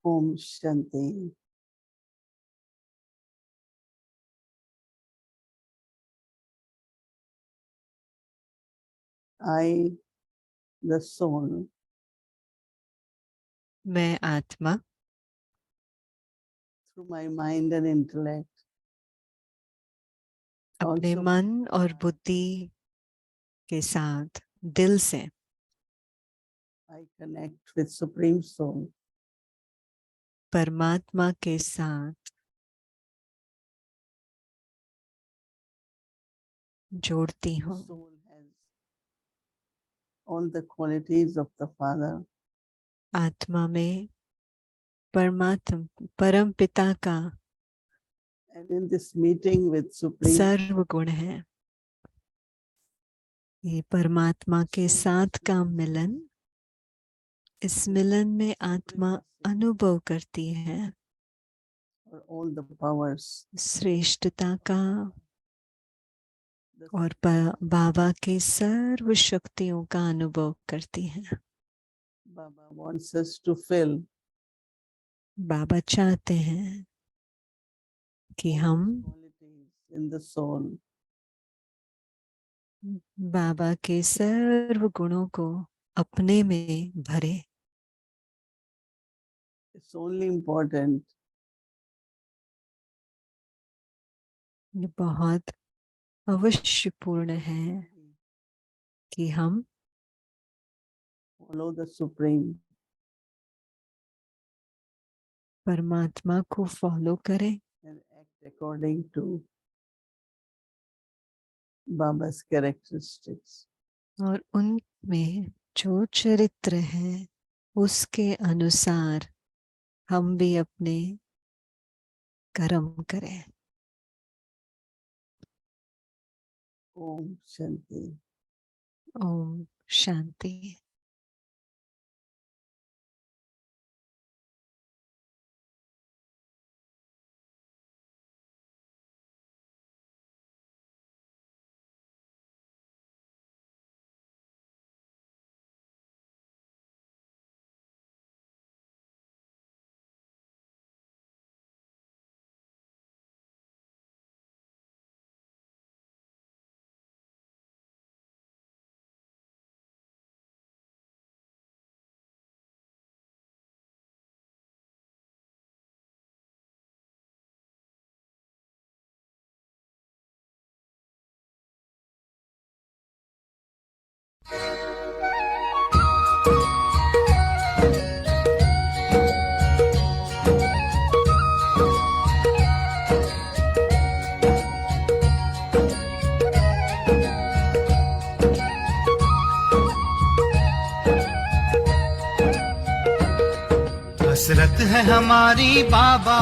Om Shanti. I, the soul, मैं आत्मा through my mind and intellect, अपने also मन और बुद्धि के साथ दिल से I connect with Supreme Soul. परमात्मा के साथ जोड़ती The हूँ। soul has all the qualities of the Father. आत्मा में परम पिता का And in this meeting with Supreme सर्व गुण है। ये परमात्मा के साथ का मिलन, इस मिलन में आत्मा अनुभव करती है for all the powers, श्रेष्ठता का the और बाबा के सर्व शक्तियों का अनुभव करती है। Baba wants us to fill बाबा चाहते हैं कि all हम these qualities in the soul. बाबा के सर्व गुणों को अपने में भरे। It's only important ये बहुत अवश्यपूर्ण है कि हम follow the Supreme परमात्मा को फॉलो करें and act according to Baba's characteristics. और उनमें जो चरित्र है उसके अनुसार हम भी अपने कर्म करें। Om Shanti. ओम शांति। हसरत है हमारी बाबा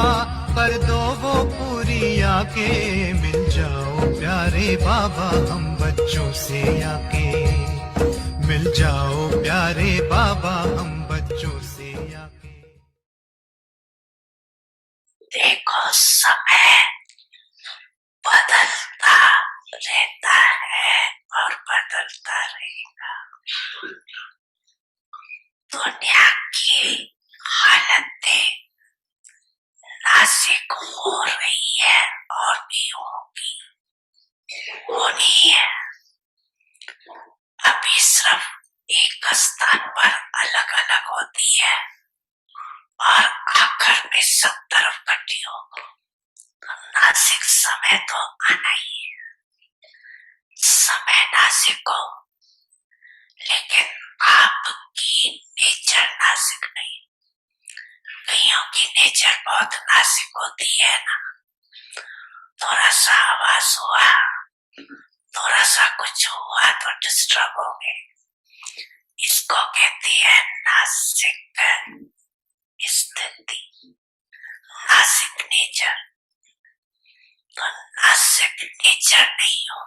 पर दो वो पूरी आके मिल जाओ प्यारे बाबा हम बच्चों से आके मिल जाओ प्यारे बाबा हम बच्चों से आके। देखो समय बदलता रहता है और बदलता रहेगा। दुनिया की हालतें नाजुक हो रही है और भी होगी, होनी है। अभी सिर्फ एक स्थान पर अलग अलग होती है और आखिर में सब तरफ इकट्ठी हो। तो नाजुक समय तो आना ही है। समय नाजुक हो लेकिन आपकी नेचर नाजुक नहीं। कईयों की नेचर बहुत नाजुक होती है ना, थोड़ा सा आवाज हुआ, थोड़ा सा कुछ हुआ तो डिस्टर्ब हो गए। इसको कहती है नाजुक स्थिति, नाजुक नेचर। तो नाजुक नेचर नहीं हो,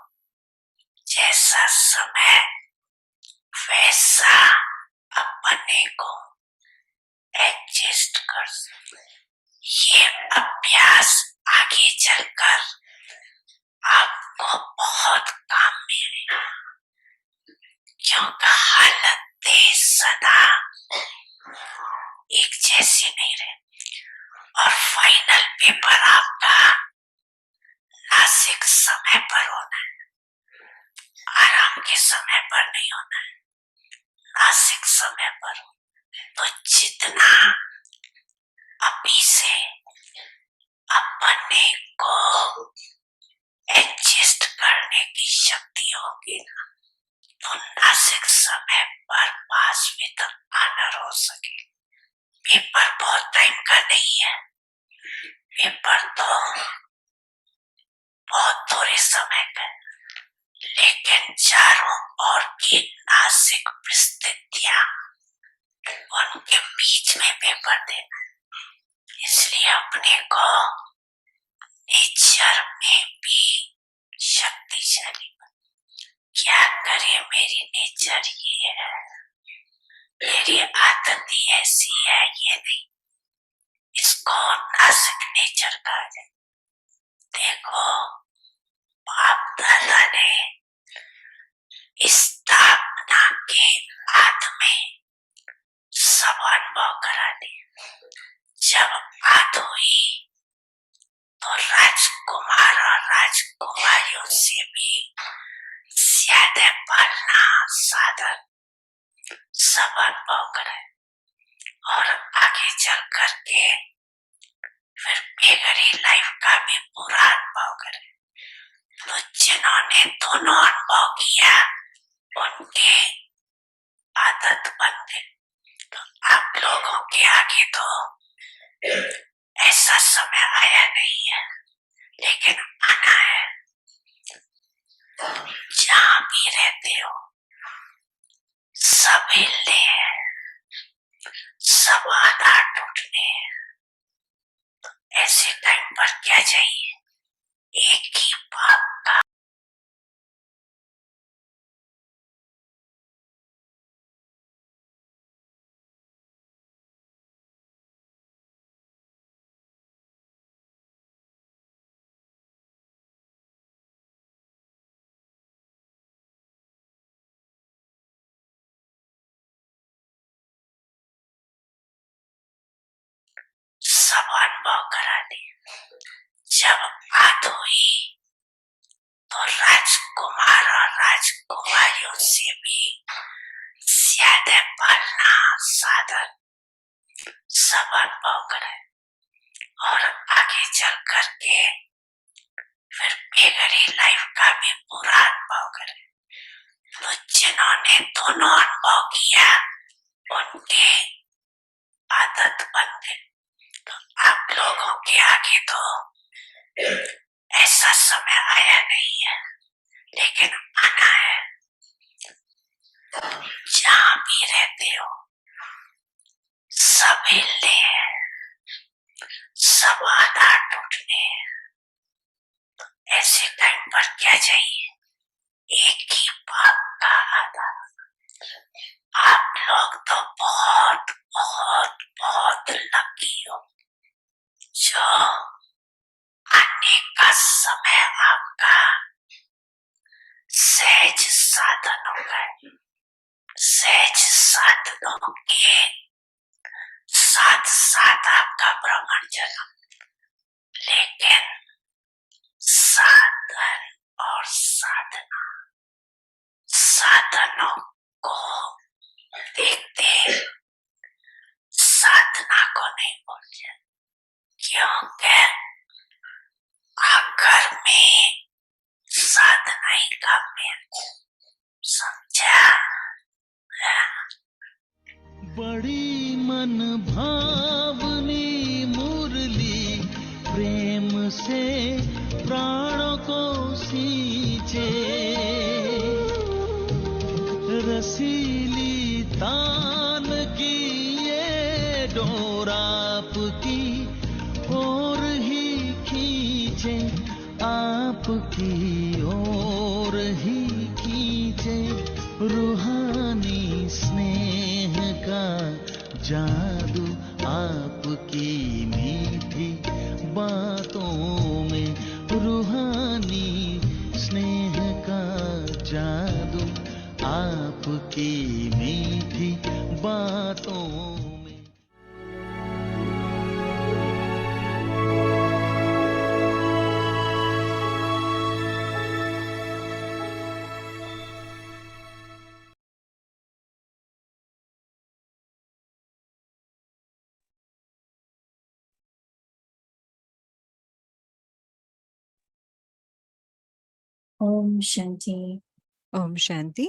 जैसा समय वैसा अपने को एडजस्ट कर सकते। ये अभ्यास आगे चलकर आपको बहुत काम मिलेगा, क्योंकि हालतें सदा एक जैसी नहीं रहती। होगी ना तो नासिक समय पर पास में तक आना हो सके। पेपर बहुत टाइम का नहीं है, पेपर तो बहुत थोड़े समय का, लेकिन चारों ओर की नासिक परिस्थितियां उनके बीच में पेपर देना, इसलिए अपने को नेचर में भी शक्तिशाली क्या करे। मेरी नेचर ये है, मेरी आदत ही ऐसी है, ये नहीं, इसको नासिक नेचर कहा जाए। देखो बाप दादा ने स्थापना के बाद में सब अनुभव करा दिया। जब बात हुई तो राजकुमार और राजकुमारियों से भी ज्यादा पालना साधन सब अनुभव कराए, और आगे चल करके फिर बेघरी लाइफ का भी पूरा अनुभव करे। तो जिन्होंने दोनों अनुभव किया उनके आदत बन गए। तो आप लोगों के आगे तो ऐसा समय आया नहीं है, लेकिन आना है। जहां भी रहते हो सब हिलने हैं, सब आधार टूटने हैं। तो ऐसे टाइम पर क्या चाहिए, एक ही बात का सब अनुभव करा दिया। जब बात हुई तो राजकुमार और राजकुमारियों से भी ज्यादा पालना साधन सब अनुभव कराए, और आगे चल करके फिर बेघरी लाइफ का भी पूरा अनुभव करे। तो जिन्होंने दोनों अनुभव किया उनके आदत बन गए। तो आप लोगों के आगे तो ऐसा समय आया नहीं है, लेकिन आना है। जहां भी रहते हो सब हिलने हैं, सब आधार टूटने हैं। तो ऐसे टाइम पर क्या चाहिए, एक ही बात का आधार। आप लोग तो बहुत बहुत बहुत लकी हो जो आने का समय आपका सहज साधनों का, सहज साधनों के साथ साथ आपका भ्रमण चला, लेकिन साधन और साधना, साधनों को देखते साधना को नहीं भूल जाए, क्योंकि आखिर में साधना ही काम में, समझा? बड़ी मन भावनी मुरली प्रेम से प्राणों को सींचे, रसीली तान की ये डोर आपकी ओर ही खींचे, आपकी ओर ही खींचे। रूहानी स्नेह का जादू आपकी मीठी बातों में, रूहानी स्नेह का जादू आपकी मीठी बातों में। ओम शांति। ओम शांति।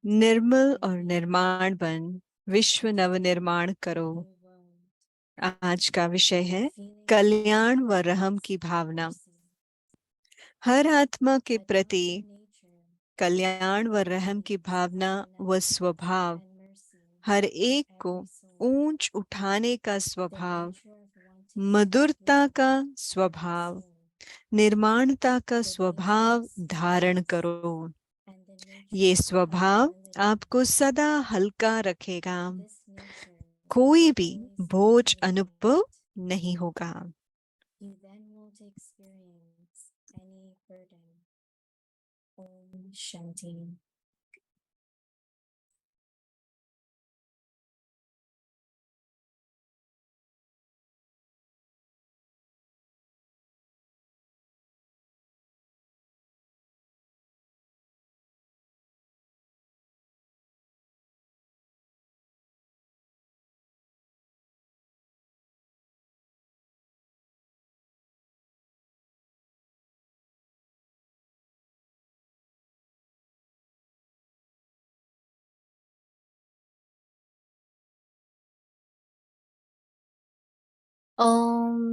निर्मल और निर्माण बन, विश्व नवनिर्माण करो। आज का विषय है कल्याण व रहम की भावना। हर आत्मा के प्रति कल्याण व रहम की भावना व स्वभाव, हर एक को ऊंच उठाने का स्वभाव, मधुरता का स्वभाव, निर्माणता का स्वभाव धारण करो। ये स्वभाव आपको सदा हल्का रखेगा, कोई भी बोझ अनुभव नहीं होगा। ओम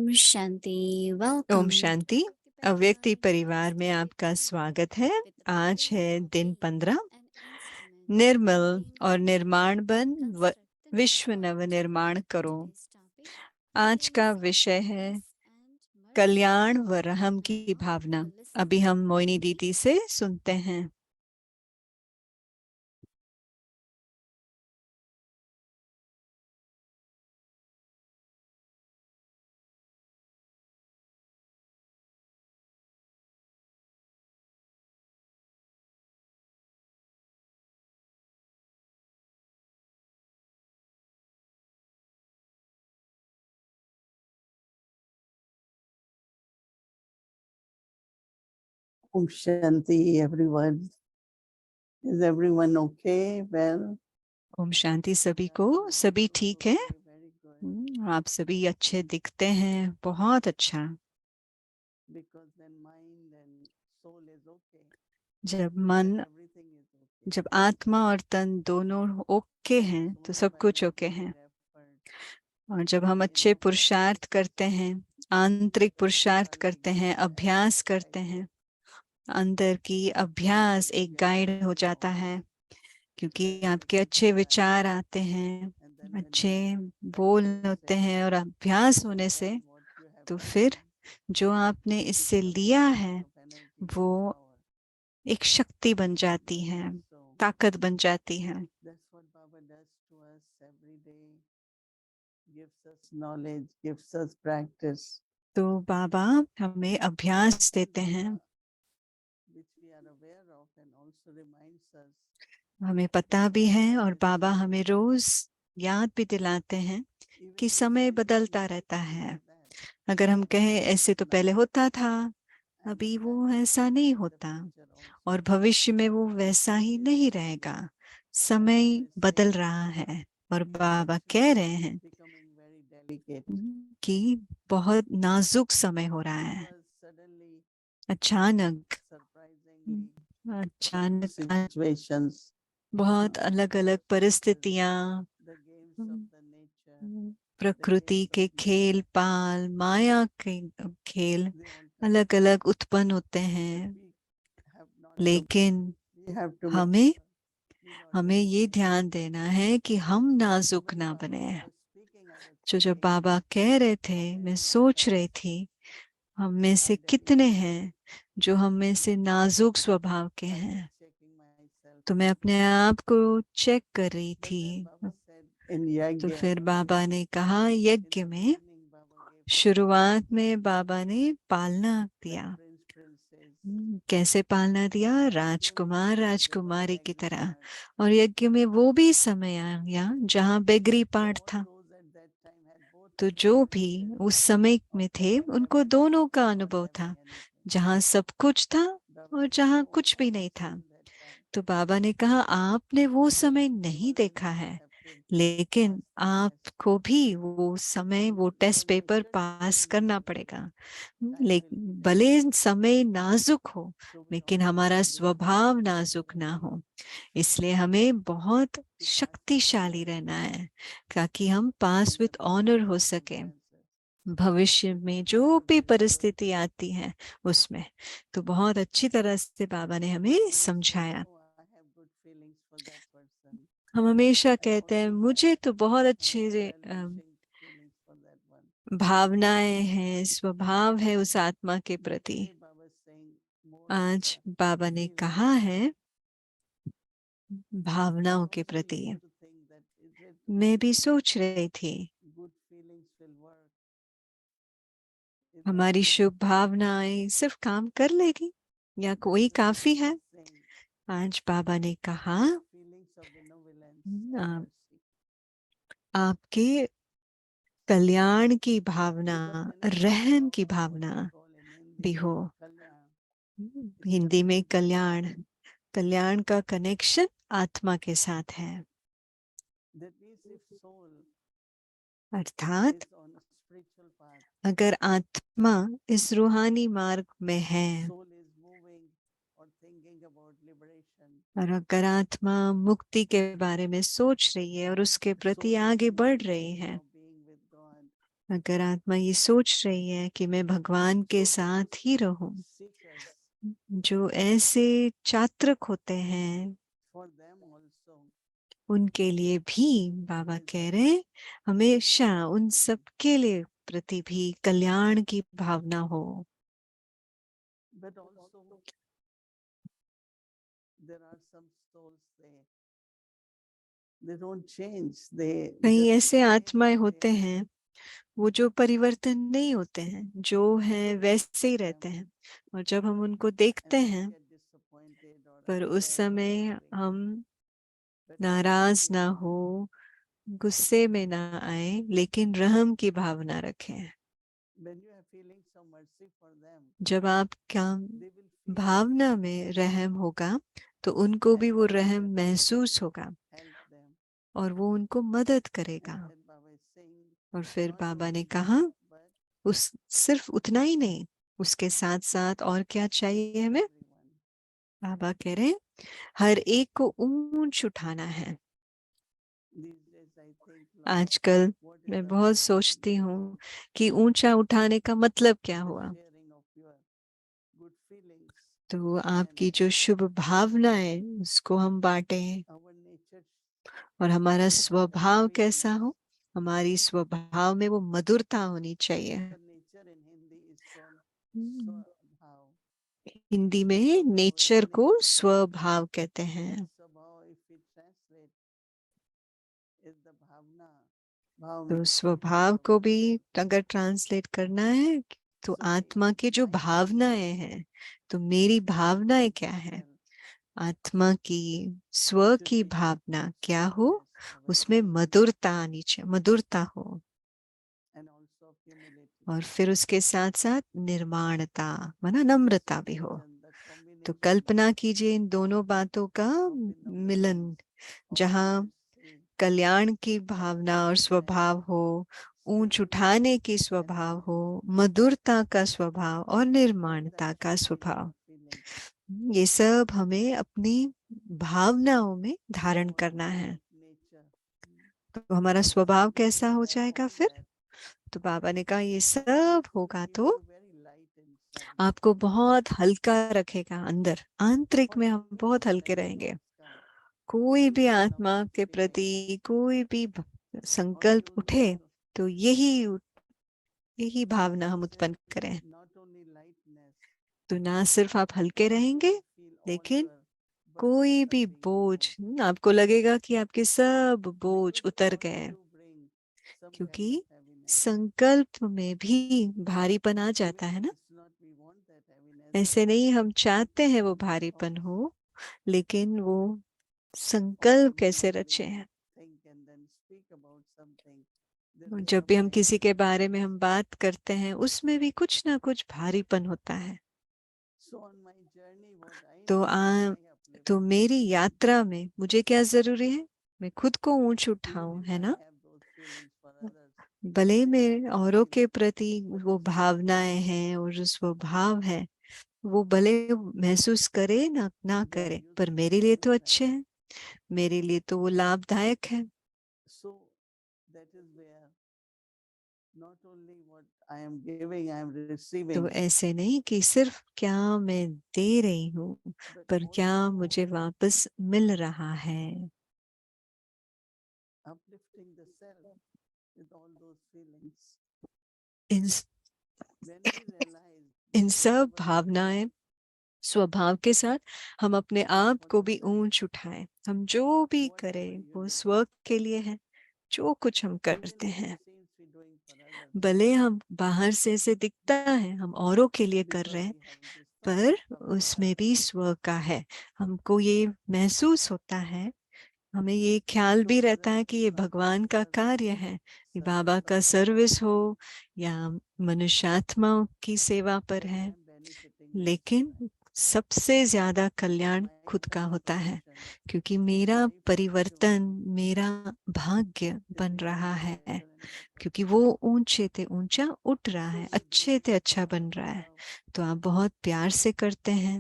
शांति। ओम वेलकम। शांति। अव्यक्ति परिवार में आपका स्वागत है। आज है दिन 15। निर्मल और निर्माण बन, विश्व नवनिर्माण करो। आज का विषय है कल्याण व रहम की भावना। अभी हम मोइनी दीदी से सुनते हैं। Om Shanti, everyone. Is everyone okay? Well? Om Shanti सभी को। सभी ठीक है? Very good. आप सभी अच्छे दिखते हैं, बहुत अच्छा। Because then mind and soul is okay. जब मन, Then everything is okay. जब आत्मा और तन दोनों ओके हैं तो सब कुछ ओके है। और जब हम अच्छे पुरुषार्थ करते हैं, आंतरिक पुरुषार्थ करते हैं, अभ्यास करते हैं, अंदर की अभ्यास एक गाइड हो जाता है, क्योंकि आपके अच्छे विचार आते हैं, अच्छे बोल होते हैं, और अभ्यास होने से तो फिर जो आपने इससे लिया है वो एक शक्ति बन जाती है, ताकत बन जाती है। That's what Baba does to us every day. Gives us knowledge, gives us practice. तो बाबा हमें अभ्यास देते हैं, Which we are aware of and also reminds us. हमें पता भी है, और बाबा हमें रोज याद भी दिलाते हैं कि समय बदलता रहता है। अगर हम कहें ऐसे तो पहले होता था, अभी वो ऐसा नहीं होता, और भविष्य में वो वैसा ही नहीं रहेगा। समय बदल रहा है, और बाबा कह रहे हैं कि बहुत नाजुक समय हो रहा है। अचानक बहुत अलग अलग परिस्थितियां, प्रकृति के खेल पाल, माया के खेल अलग अलग उत्पन्न होते हैं, लेकिन हमें ये ध्यान देना है कि हम नाजुक ना बने। जो बाबा कह रहे थे, मैं सोच रही थी हम में से कितने हैं जो हम में से नाजुक स्वभाव के हैं। तो मैं अपने आप को चेक कर रही थी, तो फिर बाबा ने कहा, यज्ञ में शुरुआत में बाबा ने पालना दिया। कैसे पालना दिया? राजकुमार राजकुमारी की तरह। और यज्ञ में वो भी समय आया जहाँ बेगरी पाठ था, तो जो भी उस समय में थे उनको दोनों का अनुभव था, जहाँ सब कुछ था और जहाँ कुछ भी नहीं था। तो बाबा ने कहा, आपने वो समय नहीं देखा है, लेकिन आपको भी वो समय, वो टेस्ट पेपर पास करना पड़ेगा। लेकिन भले समय नाजुक हो, लेकिन हमारा स्वभाव नाजुक ना हो। इसलिए हमें बहुत शक्तिशाली रहना है ताकि हम पास विद ऑनर हो सके भविष्य में जो भी परिस्थिति आती है उसमें। तो बहुत अच्छी तरह से बाबा ने हमें समझाया। हम हमेशा कहते हैं मुझे तो बहुत अच्छे भावनाएं हैं, स्वभाव है उस आत्मा के प्रति। आज बाबा ने कहा है भावनाओं के प्रति। मैं भी सोच रही थी हमारी शुभ भावनाएं सिर्फ काम कर लेगी या कोई काफी है। आज बाबा ने कहा आपके कल्याण की भावना, रहम की भावना भी हो। हिंदी में कल्याण, कल्याण का कनेक्शन आत्मा के साथ है। अर्थात अगर आत्मा इस रूहानी मार्ग में है और अगर आत्मा मुक्ति के बारे में सोच रही है और उसके प्रति आगे बढ़ रही है, अगर आत्मा ये सोच रही है कि मैं भगवान के साथ ही रहूं, जो ऐसे चात्रक होते हैं उनके लिए भी बाबा कह रहे हैं हमेशा उन सब के लिए प्रति भी कल्याण की भावना हो। कई ऐसे आत्माएं होते हैं वो जो परिवर्तन नहीं होते हैं, जो है वैसे ही रहते हैं। और जब हम उनको देखते हैं पर उस समय हम नाराज ना हो, गुस्से में ना आए, लेकिन रहम की भावना रखें। जब आपका भावना में रहम होगा तो उनको भी वो रहम महसूस होगा और वो उनको मदद करेगा। और फिर बाबा ने कहा उस सिर्फ उतना ही नहीं, उसके साथ साथ और क्या चाहिए हमें। बाबा कह रहे हैं हर एक को ऊंच उठाना है। आजकल मैं बहुत सोचती हूँ कि ऊंचा उठाने का मतलब क्या हुआ। तो आपकी जो शुभ भावना है उसको हम बांटें और हमारा स्वभाव कैसा हो, हमारी स्वभाव में वो मधुरता होनी चाहिए। हिंदी में नेचर को स्वभाव कहते हैं। तो स्वभाव को भी अगर ट्रांसलेट करना है तो आत्मा की जो भावनाएं हैं, तो मेरी भावनाएं क्या है, आत्मा की स्व की भावना क्या हो, उसमें मधुरता आनी चाहिए, मधुरता हो। और फिर उसके साथ साथ निर्माणता माना नम्रता भी हो। तो कल्पना कीजिए इन दोनों बातों का मिलन, जहाँ कल्याण की भावना और स्वभाव हो, ऊंच उठाने की स्वभाव हो, मधुरता का स्वभाव और निर्माणता का स्वभाव, ये सब हमें अपनी भावनाओं में धारण करना है। तो हमारा स्वभाव कैसा हो जाएगा फिर। तो बाबा ने कहा ये सब होगा तो आपको बहुत हल्का रखेगा, अंदर आंतरिक में हम बहुत हल्के रहेंगे। कोई भी आत्मा के प्रति कोई भी संकल्प उठे तो यही भावना हम उत्पन्न करें। तो ना सिर्फ आप हल्के रहेंगे, लेकिन कोई भी बोझ, आपको लगेगा कि आपके सब बोझ उतर गए, क्योंकि संकल्प में भी भारीपन आ जाता है ना। ऐसे नहीं हम चाहते हैं वो भारीपन हो, लेकिन वो संकल्प कैसे रचे हैं। जब भी हम किसी के बारे में हम बात करते हैं उसमें भी कुछ ना कुछ भारीपन होता है। तो मेरी यात्रा में मुझे क्या जरूरी है, मैं खुद को ऊंच Even उठाऊं, if है I ना। have those feelings for others, भले they में should औरों be के प्रति what वो to say, भावनाएं हैं और जो स्वभाव है वो भले महसूस करे ना ना they are करे, पर useful मेरे to लिए me, तो right? अच्छे हैं, मेरे लिए तो वो लाभदायक है। So that is where not only what I am giving, I am तो receiving, ऐसे नहीं कि सिर्फ क्या मैं दे रही हूँ, but पर क्या also मुझे वापस मिल रहा है। uplifting the self with all those feelings. In When we realize in that सब whatever we भावनाएं do, स्वभाव के साथ हम अपने आप को भी whatever ऊंच उठाएं। हम जो भी whatever करें you वो do, स्व के लिए है। जो कुछ हम even करते if हैं, it seems we're doing for others, भले हम बाहर से ऐसे दिखता है हम औरों के लिए कर रहे because हैं, we have this पर thought from the उसमें heart. भी स्व का है। हमको ये महसूस होता है, हमें ये ख्याल So भी रहता whether है it कि is ये Baba's भगवान का service, कार्य है, कि बाबा service का of सर्विस हो humanity, या मनुष्यात्माओं की सेवा पर then है, I'm benefiting लेकिन myself. सबसे ज्यादा Because कल्याण my खुद का होता है, transformation, क्योंकि मेरा my fortune परिवर्तन मेरा भाग्य is बन रहा becoming है, better and better. क्योंकि वो ऊंचे ते ऊंचा उठ रहा So है, you do अच्छे it ते अच्छा for बन रहा है। love, तो आप बहुत प्यार से करते हैं,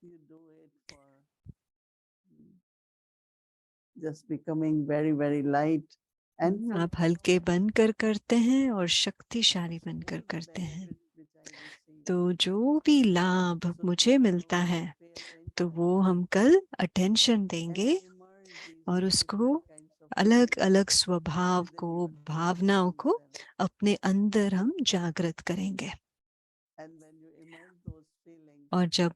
you do it for just becoming very, very light and full आप of हल्के love. बनकर करते हैं और शक्तिशाली So बनकर all the करते हैं। benefits which I receive, तो जो भी लाभ so मुझे मिलता tomorrow है, we'll pay तो attention वो हम कल अटेंशन देंगे and immerse these और उसको different kinds of अलग feelings अलग स्वभाव within को, your भावनाओं own को self. अपने अंदर हम जागृत करेंगे। And when you immerse those feelings, और जब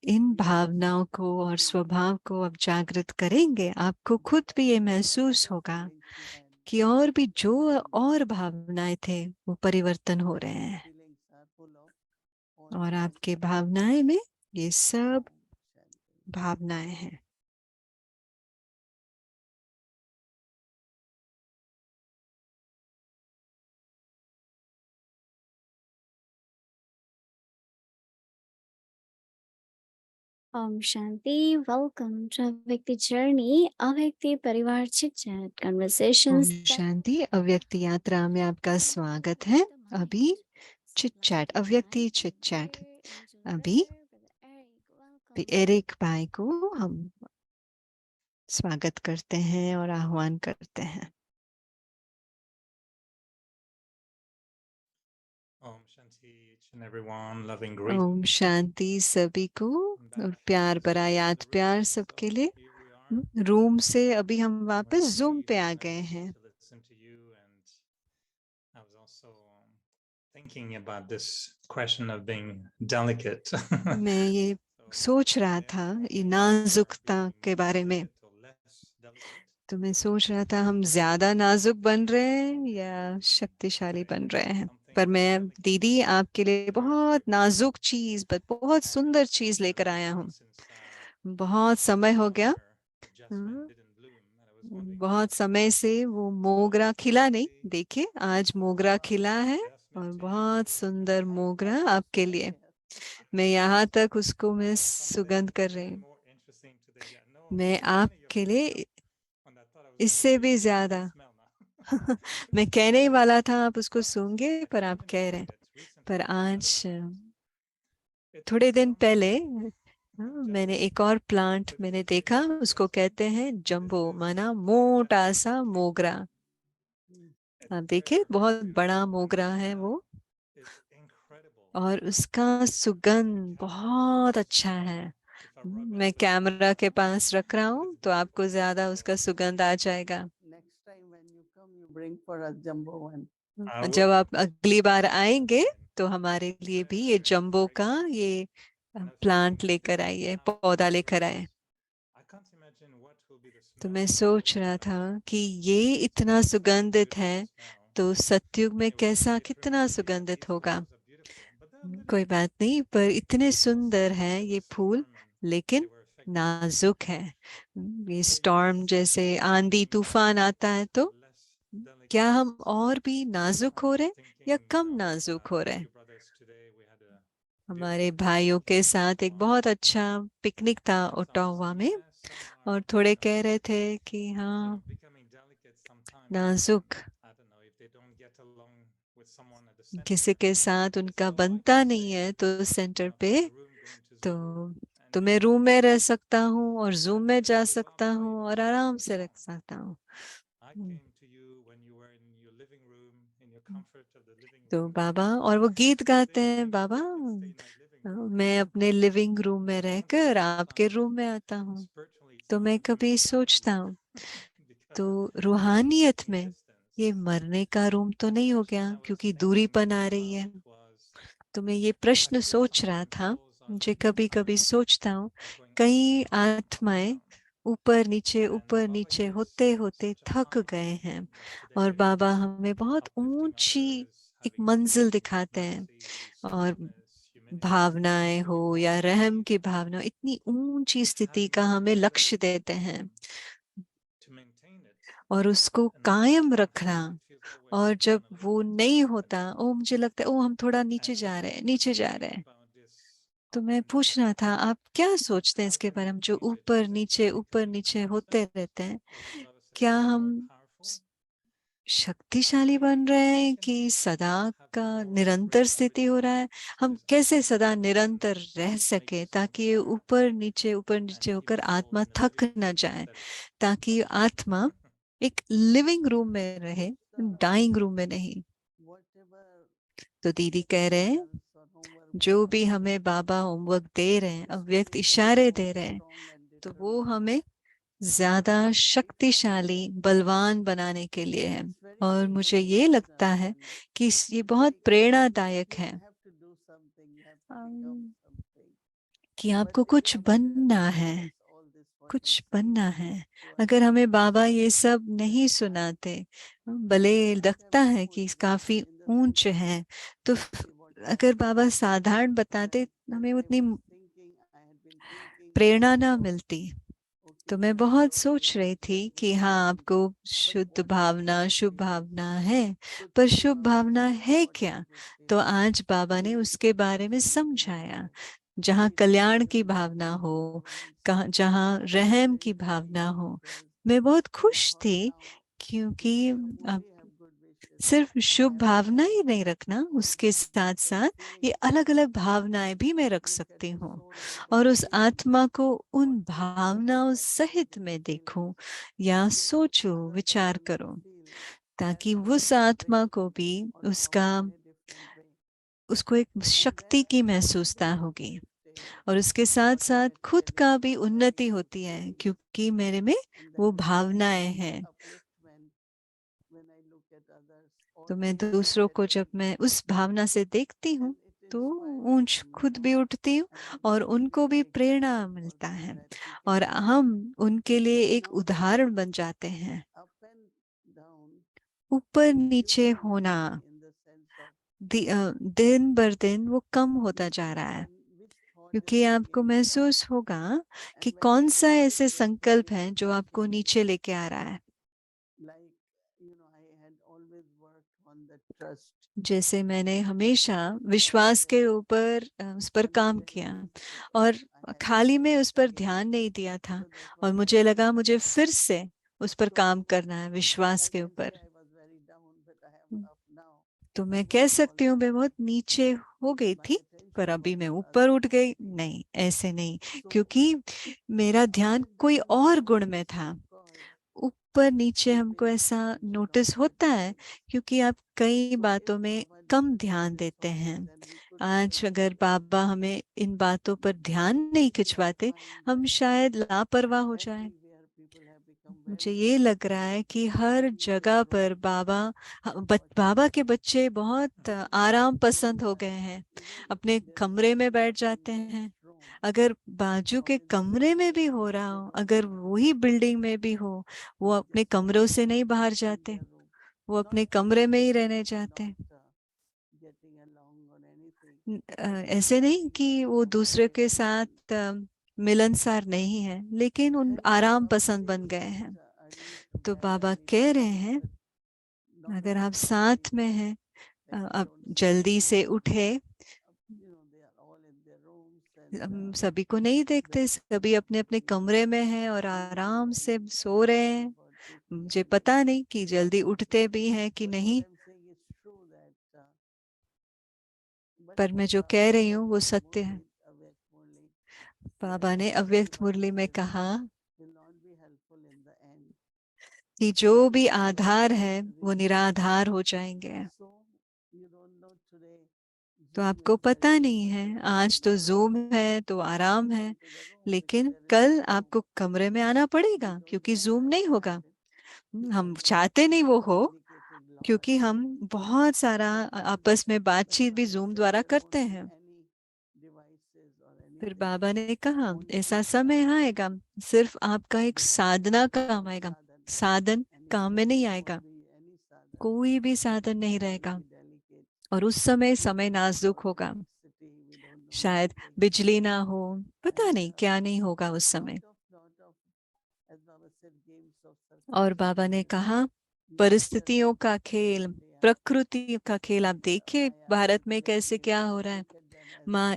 इन you भावनाओं yourself को और feel स्वभाव को आप जागृत करेंगे, आपको that खुद भी ये all the महसूस other होगा feelings you had कि और भी जो are और changing. भावनाएं थे वो परिवर्तन हो And रहे those हैं, feelings are full of all और kinds आपके of भावनाएं में ये सब Om Shanti. भावनाएं हैं। Om Shanti. Welcome to Avyakti Journey, Avyakti Parivar Chit Chat Om Conversations. शांति अव्यक्त यात्रा में आपका स्वागत है। अभी चिट चैट, अव्यक्ति चिट चैट, अभी एरिक भाई को हम स्वागत करते हैं और आह्वान करते हैं। Om Shanti, each and everyone, loving Om greetings. शांति सभी को I'm और back प्यार physically भरा in याद the प्यार room, सबके so लिए। here we are. रूम से अभी हम वापस When जूम we पे आ decided गए हैं। to listen to you, and I was also thinking about this question of being delicate. मैं ये So, सोच रहा may I था know ये if we नाजुकता are के becoming more बारे में, delicate or less delicate? तो मैं सोच रहा था हम ज्यादा नाजुक बन रहे हैं या शक्तिशाली बन रहे हैं। पर मैं दीदी आपके लिए बहुत नाजुक चीज, बहुत सुंदर चीज लेकर आया हूँ। बहुत समय हो गया, बहुत समय से वो मोगरा खिला नहीं। देखिए आज मोगरा खिला है और बहुत सुंदर मोगरा आपके लिए। मैं यहाँ तक उसको मैं सुगंध कर रही हूँ। मैं आपके लिए इससे भी ज्यादा मैं कहने ही वाला था आप उसको सूंघे, पर आप कह रहे हैं। पर आज थोड़े दिन पहले मैंने एक और प्लांट मैंने देखा, उसको कहते हैं जंबो, माना मोटा सा मोगरा। आप देखिए बहुत बड़ा मोगरा है वो, और उसका सुगंध बहुत अच्छा है। मैं कैमरा के पास रख रहा हूँ तो आपको ज्यादा उसका सुगंध आ जाएगा। Next time when you come, you bring for us jumbo one. जब आप अगली बार आएंगे तो हमारे लिए भी ये जंबो का ये प्लांट लेकर आइए, पौधा लेकर आए। तो मैं सोच रहा था कि ये इतना सुगंधित है तो सतयुग में कैसा कितना सुगंधित होगा। कोई बात नहीं, पर इतने सुंदर है ये फूल, लेकिन नाजुक है। ये स्टॉर्म जैसे आंधी तूफान आता है तो क्या हम और भी नाजुक हो रहे या कम नाजुक हो रहे? हमारे भाइयों के साथ एक बहुत अच्छा पिकनिक था ओटावा में, और थोड़े कह रहे थे कि हाँ नाजुक किसी के साथ उनका बनता नहीं है तो सेंटर पे तो मैं रूम में रह सकता हूँ और जूम में जा सकता हूँ और आराम से रख सकता हूँ। तो बाबा और वो गीत गाते हैं, बाबा मैं अपने लिविंग रूम में रहकर आपके रूम में आता हूँ। तो मैं कभी सोचता हूँ तो रूहानियत में ये मरने का रूम तो नहीं हो गया क्योंकि दूरीपन आ रही है। तो मैं ये प्रश्न सोच रहा था, मुझे कभी कभी सोचता हूँ कई आत्माएं ऊपर नीचे होते होते थक गए हैं और बाबा हमें बहुत ऊंची एक मंजिल दिखाते हैं और भावनाएं हो या रहम की भावना इतनी ऊंची स्थिति का हमें लक्ष्य देते हैं और उसको कायम रखना। और जब वो नहीं होता ओ मुझे लगता है ओ हम थोड़ा नीचे जा रहे हैं नीचे जा रहे हैं। तो मैं पूछना था आप क्या सोचते हैं इसके बारे में, जो ऊपर नीचे होते रहते हैं, क्या हम शक्तिशाली बन रहे हैं कि सदा का निरंतर स्थिति हो रहा है? हम कैसे सदा निरंतर रह सके ताकि ये ऊपर नीचे होकर आत्मा थक न जाए, ताकि आत्मा एक लिविंग रूम में रहे, डाइंग रूम में नहीं। तो दीदी कह रहे हैं जो भी हमें बाबा होमवर्क दे रहे हैं, अव्यक्त इशारे दे रहे हैं, तो वो हमें ज्यादा शक्तिशाली बलवान बनाने के लिए है। और मुझे ये लगता है कि ये बहुत प्रेरणादायक है कि आपको कुछ बनना है, कुछ बनना है। अगर हमें बाबा ये सब नहीं सुनाते, भले लगता है कि काफी ऊंच है, तो अगर बाबा साधारण बताते हमें उतनी प्रेरणा ना मिलती। तो मैं बहुत सोच रही थी कि हाँ आपको शुद्ध भावना शुभ भावना है, पर शुभ भावना है क्या? तो आज बाबा ने उसके बारे में समझाया। जहाँ कल्याण की भावना हो, जहाँ रहम की भावना हो। मैं बहुत खुश थी क्योंकि सिर्फ शुभ भावना ही नहीं रखना, उसके साथ साथ ये अलग अलग भावनाएं भी मैं रख सकती हूँ और उस आत्मा को उन भावनाओं सहित मैं देखूं या सोचूं, विचार करूं, ताकि उस आत्मा को भी उसको एक शक्ति की महसूसता होगी और उसके साथ साथ खुद का भी उन्नति होती है क्योंकि मेरे में वो भावनाएं हैं। तो मैं दूसरों को जब मैं उस भावना से देखती हूँ तो ऊंच खुद भी उठती हूँ और उनको भी प्रेरणा मिलता है और हम उनके लिए एक उदाहरण बन जाते हैं। ऊपर नीचे होना दिन बर दिन वो कम होता जा रहा है क्योंकि आपको महसूस होगा कि कौन सा ऐसे संकल्प है जो आपको नीचे लेके आ रहा है। जैसे मैंने हमेशा विश्वास के ऊपर उस पर काम किया और खाली में उस पर ध्यान नहीं दिया था और मुझे लगा मुझे फिर से उस पर काम करना है, विश्वास के ऊपर। तो मैं कह सकती हूँ मैं बहुत नीचे हो गई थी पर अभी मैं ऊपर उठ गई। नहीं, ऐसे नहीं, क्योंकि मेरा ध्यान कोई और गुण में था। ऊपर नीचे हमको ऐसा नोटिस होता है क्योंकि आप कई बातों में कम ध्यान देते हैं। आज अगर बाबा हमें इन बातों पर ध्यान नहीं खिंचवाते, हम शायद लापरवाह हो जाएं। मुझे ये लग रहा है कि हर जगह पर बाबा के बच्चे बहुत आराम पसंद हो गए हैं, अपने कमरे में बैठ जाते हैं। अगर बाजू के कमरे में भी हो रहा हो, अगर वही बिल्डिंग में भी हो, वो अपने कमरों से नहीं बाहर जाते, वो अपने कमरे में ही रहने जाते। ऐसे नहीं कि वो दूसरे के साथ मिलनसार नहीं है, लेकिन उन आराम पसंद बन गए हैं। तो बाबा कह रहे हैं अगर आप साथ में हैं, अब जल्दी से उठे हम सभी को नहीं देखते, सभी अपने अपने कमरे में हैं और आराम से सो रहे हैं। मुझे पता नहीं कि जल्दी उठते भी हैं कि नहीं, पर मैं जो कह रही हूँ वो सत्य है। बाबा ने अव्यक्त मुरली में कहा कि जो भी आधार है वो निराधार हो जाएंगे। तो आपको पता नहीं है, आज तो जूम है तो आराम है, लेकिन कल आपको कमरे में आना पड़ेगा क्योंकि जूम नहीं होगा। हम चाहते नहीं वो हो, क्योंकि हम बहुत सारा आपस में बातचीत भी जूम द्वारा करते हैं। फिर बाबा ने कहा ऐसा समय आएगा, सिर्फ आपका एक साधना काम आएगा, साधन काम में नहीं आएगा, कोई भी साधन नहीं रहेगा। और उस समय समय नाजुक होगा, शायद बिजली ना हो, पता नहीं क्या नहीं होगा उस समय। और बाबा ने कहा परिस्थितियों का खेल, प्रकृति का खेल, आप देखिए भारत में कैसे क्या हो रहा है। माँ,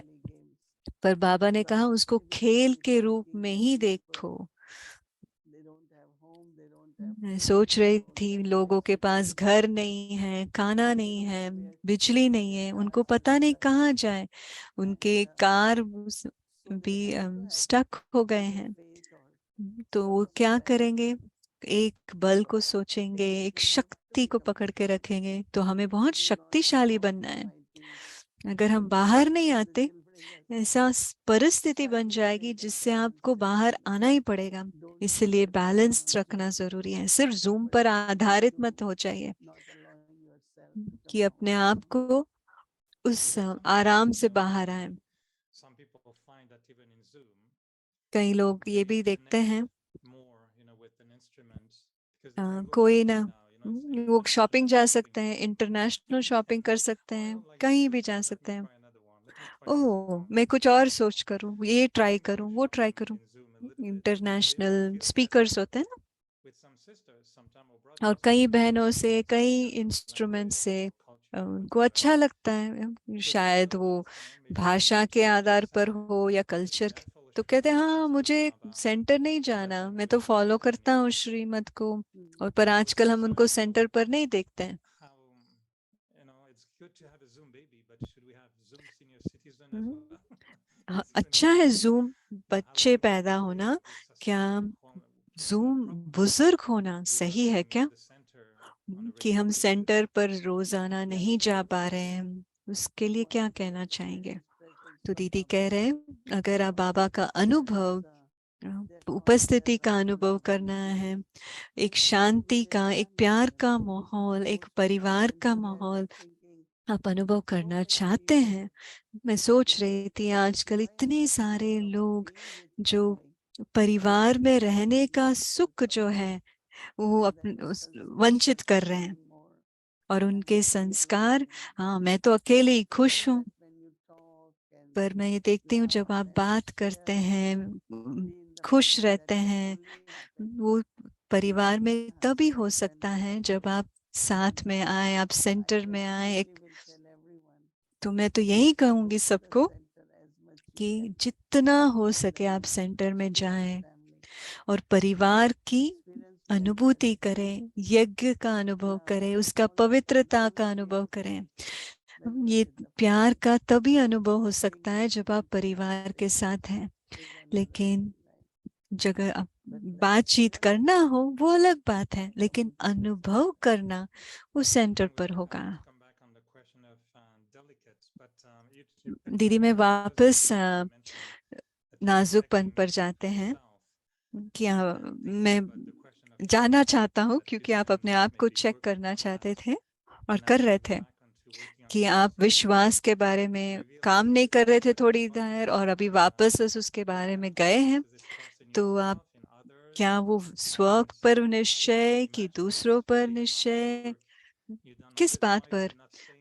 पर बाबा ने कहा उसको खेल के रूप में ही देखो। मैं सोच रही थी लोगों के पास घर नहीं है, खाना नहीं है, बिजली नहीं है, उनको पता नहीं कहाँ जाए, उनके कार भी स्टक हो गए हैं। तो वो क्या करेंगे? एक बल को सोचेंगे, एक शक्ति को पकड़ के रखेंगे। तो हमें बहुत शक्तिशाली बनना है। अगर हम बाहर नहीं आते, ऐसा परिस्थिति बन जाएगी जिससे आपको बाहर आना ही पड़ेगा। इसलिए बैलेंस रखना जरूरी है। सिर्फ जूम पर आधारित मत हो जाइए कि अपने आप को उस आराम से बाहर आए। Some people find that even in Zoom, कई लोग ये भी देखते हैं, more, with an instrument, because they can go कोई shopping ना, now, it's वो international शॉपिंग जा shopping. सकते हैं, इंटरनेशनल शॉपिंग कर सकते हैं, Oh, like कहीं this, भी जा let सकते me हैं। try another one. Let me try something ओह, else. मैं कुछ और सोच करूँ, ये ट्राई Going करूँ, to वो ट्राई shopping करूँ। in Zoom a little bit, they international will feel speakers better. होते हैं ना, With some sisters, sometime or और brothers, कई they बहनों can से, speak कई together like इंस्ट्रूमेंट this, से or culture, उनको whatever. अच्छा लगता है। Because they शायद feel वो that, maybe I'm भाषा के आधार पर center, हो या because कल्चर that के। तो fellowship कहते हैं is हाँ, Sri मुझे Baba सेंटर नहीं जाना, blessing मैं me तो फॉलो using करता हूँ Zoom. श्रीमत को। और पर So आजकल हम I उनको don't know सेंटर पर नहीं देखते हैं। how, it's good to have a Zoom baby, but should we have Zoom senior citizen as hmm, well? हाँ, This is अच्छा है important. जूम How बच्चे can पैदा we होना, क्या sustain human जूम progress बुजुर्ग होना without सही है being क्या? at the center on a कि regular हम basis? सेंटर पर रोजाना नहीं जा पा रहे हैं, उसके लिए क्या कहना चाहेंगे? तो दीदी कह रहे हैं अगर आप बाबा का अनुभव, उपस्थिति का अनुभव करना है, एक शांति का, एक प्यार का माहौल, एक परिवार का माहौल आप अनुभव करना चाहते हैं। मैं सोच रही थी आजकल इतने सारे लोग जो परिवार में रहने का सुख जो है वो वंचित कर रहे हैं, और उनके संस्कार, हाँ मैं तो अकेले ही खुश हूँ। पर मैं ये देखती हूँ जब आप बात करते हैं, खुश रहते हैं, वो परिवार में तभी हो सकता है जब आप साथ में आए, आप सेंटर में आए। एक तो मैं तो यही कहूंगी सबको कि जितना हो सके आप सेंटर में जाएं और परिवार की अनुभूति करें, यज्ञ का अनुभव करें, उसका पवित्रता का अनुभव करें। ये प्यार का तभी अनुभव हो सकता है जब आप परिवार के साथ हैं। लेकिन जगह अब बातचीत करना हो वो अलग बात है, लेकिन अनुभव करना उस सेंटर पर होगा। Come back on the question of delicates, but you can दीदी मैं just वापस briefly mention that you're नाजुकपन checking पर जाते हैं yourself कि and मैं thinking about the question of जानना delicates चाहता हूँ, that few क्योंकि आप अपने times आप को maybe चेक working करना on चाहते that, थे और and कर now रहे going थे back onto working on कि आप trust, विश्वास के बारे and में reveal काम that नहीं कर रहे थे that थोड़ी part देर, is और अभी वापस उसके बारे में गए हैं। is it trust in तो आप yourself, in others, क्या वो स्व and पर how you can निश्चय कि imagine that दूसरों पर you've done all the निश्चय, work you've done all किस this बात while पर? you're not saying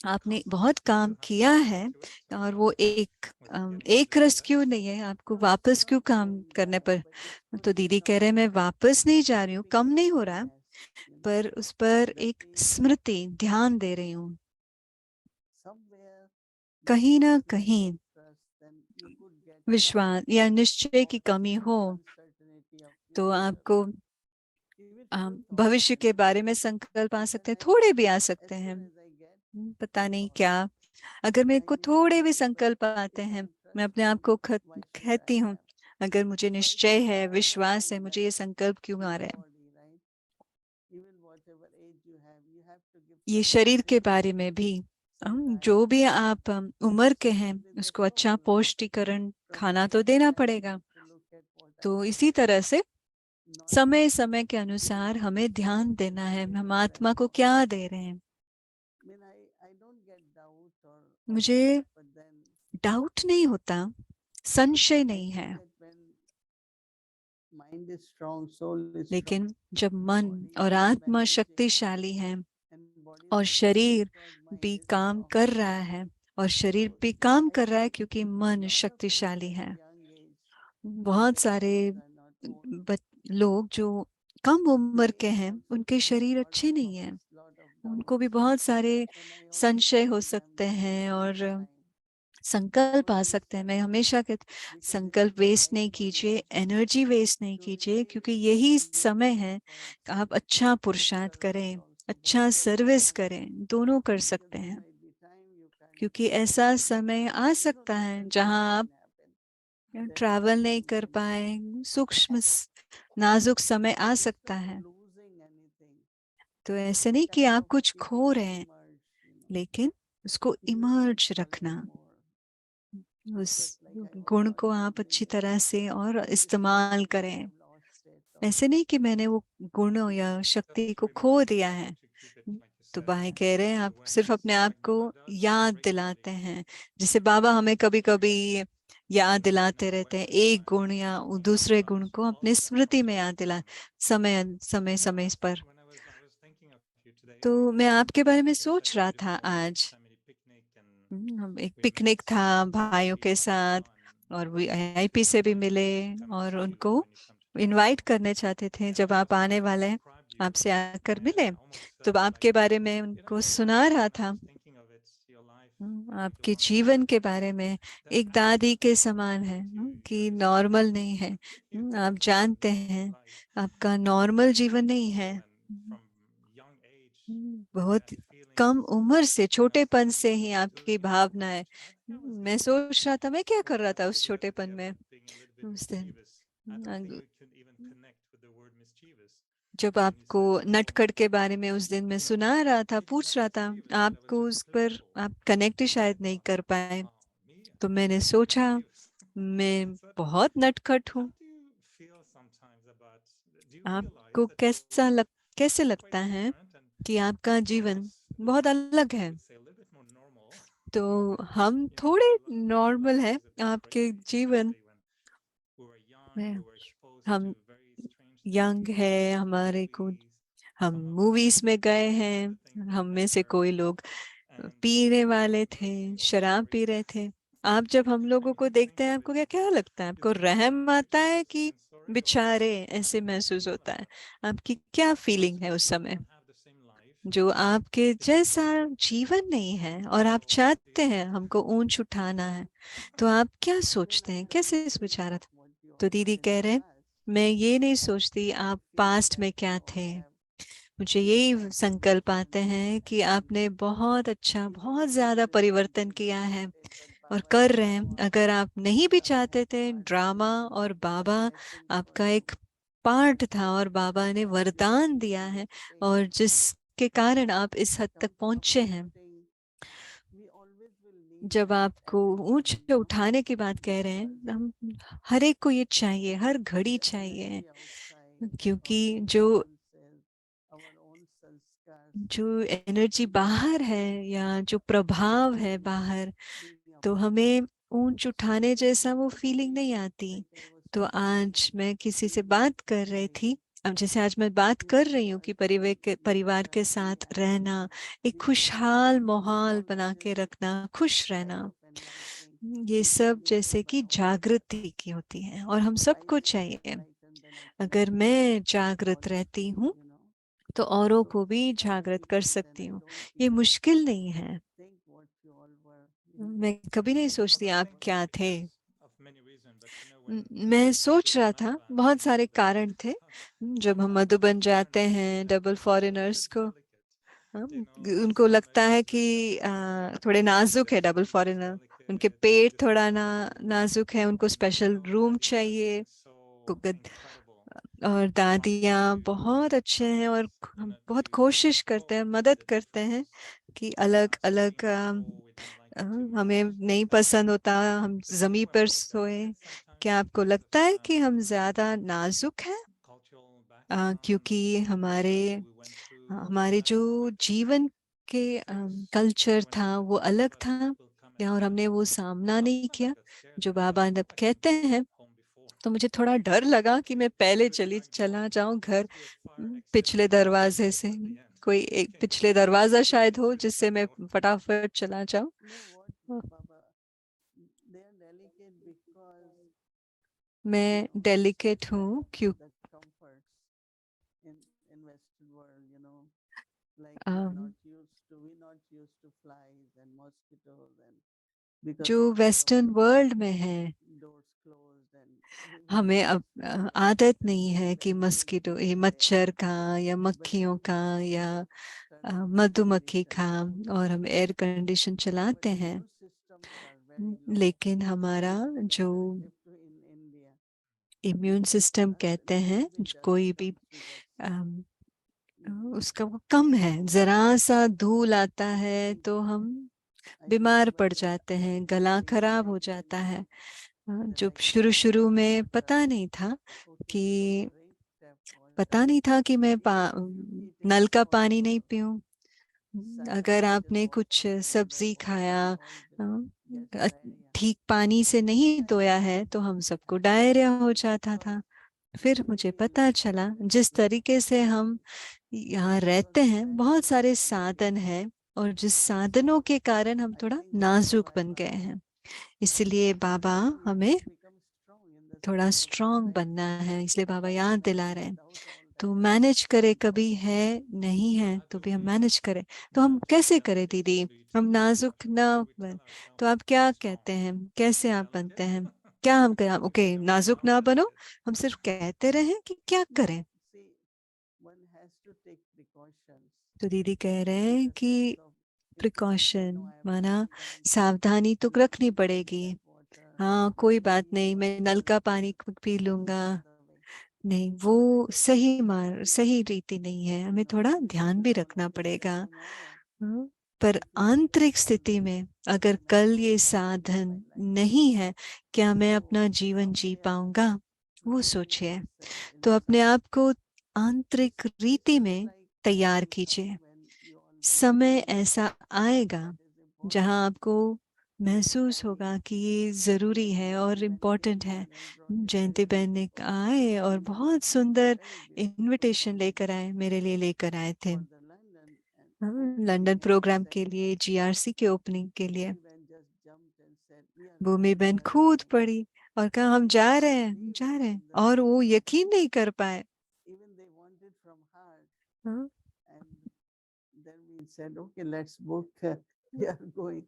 आपने बहुत constantly काम you have to किया go है, back to it, so और वो with एक modesty, रस क्यों let's नहीं है, आपको वापस क्यों काम करने पर? तो दीदी कह रहे हैं मैं वापस नहीं जा रही हूँ, कम नहीं हो रहा, पर उस पर एक स्मृति ध्यान दे रही हूँ। कहीं ना कहीं विश्वास या निश्चय की कमी हो तो आपको भविष्य के बारे में संकल्प आ सकते हैं, थोड़े भी आ सकते हैं, पता नहीं क्या। अगर मेरे को थोड़े भी संकल्प आते हैं, मैं अपने आप को कहती हूँ, अगर मुझे निश्चय है, विश्वास है, मुझे ये संकल्प क्यों आ रहे हैं। ये शरीर के बारे में भी जो भी आप उम्र के हैं उसको अच्छा पौष्टिकरण खाना तो देना पड़ेगा। तो इसी तरह से समय समय के अनुसार हमें ध्यान देना है, हम आत्मा को क्या दे रहे हैं। मुझे डाउट नहीं होता, संशय नहीं है, लेकिन जब मन और आत्मा शक्तिशाली है और शरीर भी काम कर रहा है, और शरीर भी काम कर रहा है क्योंकि मन शक्तिशाली है। बहुत सारे लोग जो कम उम्र के हैं उनके शरीर अच्छे नहीं है, उनको भी बहुत सारे संशय हो सकते हैं और संकल्प आ सकते हैं। मैं हमेशा कहती, संकल्प वेस्ट नहीं कीजिए, एनर्जी वेस्ट नहीं कीजिए, क्योंकि यही समय है कि आप अच्छा पुरुषार्थ करें, अच्छा सर्विस करें, दोनों कर सकते हैं। क्योंकि ऐसा समय आ सकता है जहां आप ट्रैवल नहीं कर पाए, सूक्ष्म नाजुक समय आ सकता है। तो ऐसे नहीं कि आप कुछ खो रहे हैं, लेकिन उसको इमर्ज रखना, उस गुण को आप अच्छी तरह से और इस्तेमाल करें। ऐसे नहीं कि मैंने वो गुण या शक्ति को खो दिया है। तो भाई कह रहे हैं आप सिर्फ अपने आप को याद दिलाते हैं, जैसे बाबा हमें कभी कभी याद दिलाते रहते हैं एक गुण या दूसरे गुण को अपने स्मृति में याद दिला समय समय समय पर। तो मैं आपके बारे में सोच रहा था आज, हम एक पिकनिक था भाइयों के साथ और वीआईपी से भी मिले और उनको इनवाइट करने चाहते थे, जब आप आने वाले हैं आपसे आकर मिले, तो आपके बारे में उनको सुना रहा था, आपके जीवन के बारे में। एक दादी के समान है, कि नॉर्मल नहीं है। आप जानते हैं आपका नॉर्मल जीवन नहीं है। बहुत कम उम्र से, छोटेपन से ही आपकी भावना है। मैं सोच रहा था मैं क्या कर रहा था उस छोटेपन में उस दिन, जब आपको नटखट के बारे में उस दिन मैं सुना रहा था, पूछ रहा था, आपको उस पर आप कनेक्ट शायद नहीं कर पाए। तो मैंने सोचा मैं बहुत नटखट हूँ। आपको कैसे लगता है कि आपका जीवन बहुत अलग है? तो हम थोड़े नॉर्मल है आपके जीवन में। हम यंग है, हमारे को हम मूवीज में गए हैं, हम में से कोई लोग पीने वाले थे, शराब पी रहे थे। आप जब हम लोगों को देखते हैं आपको क्या क्या लगता है? आपको रहम आता है कि बेचारे, ऐसे महसूस होता है? आपकी क्या फीलिंग है उस समय? जो आपके जैसा जीवन नहीं है और आप चाहते हैं हमको ऊंच उठाना है, तो आप क्या सोचते हैं, कैसे इस विचार? तो दीदी कह रहे हैं मैं ये नहीं सोचती आप पास्ट में क्या थे, मुझे यही संकल्प आते हैं कि आपने बहुत अच्छा, बहुत ज्यादा परिवर्तन किया है और कर रहे हैं। अगर आप नहीं भी चाहते थे, ड्रामा और बाबा आपका एक पार्ट था और बाबा ने वरदान दिया है, और जिसके कारण आप इस हद तक पहुंचे हैं। जब आपको ऊंचे उठाने की बात कह रहे हैं, हम हर एक को ये चाहिए, हर घड़ी चाहिए, क्योंकि जो जो एनर्जी बाहर है या जो प्रभाव है बाहर, तो हमें ऊंच उठाने जैसा वो फीलिंग नहीं आती। तो आज मैं किसी से बात कर रही थी, अब जैसे आज मैं बात कर रही हूँ कि परिवार के साथ रहना, एक खुशहाल माहौल बना के रखना, खुश रहना, ये सब जैसे कि जागृति की होती है और हम सबको चाहिए। अगर मैं जागृत रहती हूँ तो औरों को भी जागृत कर सकती हूँ। ये मुश्किल नहीं है। मैं कभी नहीं सोचती आप क्या थे। मैं सोच रहा था बहुत सारे कारण थे। जब हम मधुबन जाते हैं डबल फॉरेनर्स को, उनको लगता है कि थोड़े नाजुक है डबल फॉरेनर, उनके पेट थोड़ा नाजुक है, उनको स्पेशल रूम चाहिए। और दादियाँ बहुत अच्छे हैं और हम बहुत कोशिश करते हैं, मदद करते हैं कि अलग अलग हमें नहीं पसंद होता हम जमीन पर सोए। क्या आपको लगता है कि हम ज्यादा नाजुक हैं क्योंकि हमारे जो जीवन के कल्चर था वो अलग था, या और हमने वो सामना नहीं किया जो बाबा जब कहते हैं। तो मुझे थोड़ा डर लगा कि मैं पहले चला जाऊं घर, पिछले दरवाजे से। कोई एक पिछले दरवाजा शायद हो जिससे मैं फटाफट चला जाऊं। No, what, Baba? They are delicate because मैं डेलिकेट हूँ क्यों the comforts in Western world, like um, we're not used to flies and mosquitoes, and because जो of वेस्टर्न वर्ल्ड में है doors closed and we हमें don't अब आदत नहीं है कि मस्कीटो ये मच्छर का या मक्खियों का या मधुमक्खी का, और हम एयर कंडीशन चलाते हैं। systems are very low लेकिन हमारा जो comparative to in India. Immune system कहते हैं Usually dust कोई भी comes with us. अम, उसका वो कम है, जरा सा धूल आता है तो हम I बीमार remember पड़ that जाते हैं, गला very खराब हो जाता initially है। that जो I शुरू came शुरू to में Canada. पता नहीं था Okay, so कि great tap water. पता नहीं था कि मैं Eating नल का for पानी नहीं पीऊं। अगर cyanogen आपने water कुछ and that सब्जी water खाया we all get a, diarrhea. ठीक पानी से नहीं धोया है तो हम सबको डायरिया हो जाता Because था। फिर मुझे we पता चला जिस live तरीके से हम यहाँ because रहते the हैं बहुत natural सारे environment. साधन हैं, और जिस साधनों के कारण हम I थोड़ा think that's नाजुक why बन गए Baba, हैं। इसलिए बाबा we have हमें to become strong in the थोड़ा spirit of स्ट्रांग बनना society. है, इसलिए बाबा We याद cannot दिला रहे have हैं। doubt all तो time. मैनेज करे, कभी है नहीं है तो भी हम मैनेज करें। तो हम कैसे करें दीदी, हम नाजुक ना बन, तो आप क्या कहते हैं कैसे आप बनते हैं? क्या हम कहें ओके नाजुक ना बनो, हम सिर्फ कहते रहें कि क्या No, करें? see, one has to take precautions तो दीदी कह रहे in हैं the sense कि of if you want to precaution know, I have to माना become सावधानी तो used रखनी to using पड़ेगी। tap water, हाँ कोई बात you नहीं, don't मैं नल want का to पानी पी take लूंगा। the other way. नहीं, But I वो tell you सही one thing, सही रीति नहीं है, हमें थोड़ा ध्यान भी because Baba रखना just said पड़ेगा। tomorrow, पर if you are आंतरिक grateful स्थिति में अगर and I कल know ये how to live साधन my life, नहीं है, क्या मैं so अपना जीवन जी someday our पाऊंगा? वो life सोचिए। is तो अपने something. आप को आंतरिक This रीति is में like there तैयार will come कीजिए। when you all will समय feel ऐसा आएगा that is जहां important. आपको महसूस And होगा कि ये जरूरी है और Jayanti Bhante इम्पोर्टेंट है। Anil brought a Jayanti very बहन ने beautiful आए और बहुत invitation, सुंदर very beautiful for invitation me, लेकर आए, मेरे लिए लेकर आए थे for the London and opening, London and he programme said, के लिए, जीआरसी के ओपनिंग के लिए। Bhumi Ben just jumped and said, we are Bhumi going, बहन we are कूद going. पड़ी और कहा हम They जा could रहे not हैं, हम believe जा it रहे हैं, in the और वो sense of, यकीन नहीं कर पाए। even they wanted from heart. हाँ, And then we said, okay, let's book, we are going.